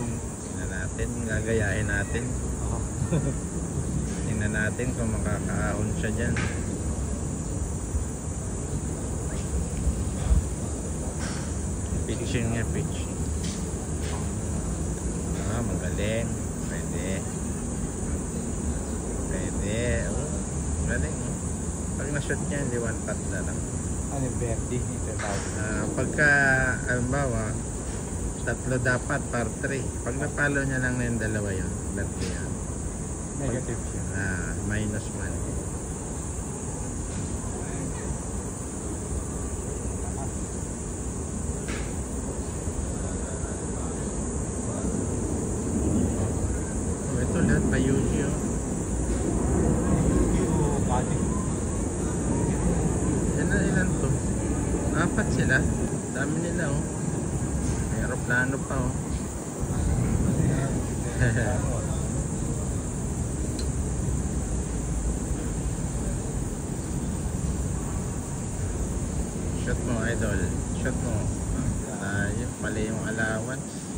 Tingnan natin, gagayahin natin. Tingnan natin kung makakaahon siya dyan. Pitching niya, pitching. Magaling. Pwede. Oh, galing. Pag na-shoot niya, hindi one pot na lang. Ano yung birdie? Pagka, halimbawa, 3 dapat, par 3. Pag napalo niya lang na yung 2 yun, birdie yan. Negative siya. Minus 1. Ito lahat pa Yuji. Ilan to? 4 sila. Dami nila oh. May aeroplano pa oh. Shot mo idol. Shot mo. Yun, mali yung allowance.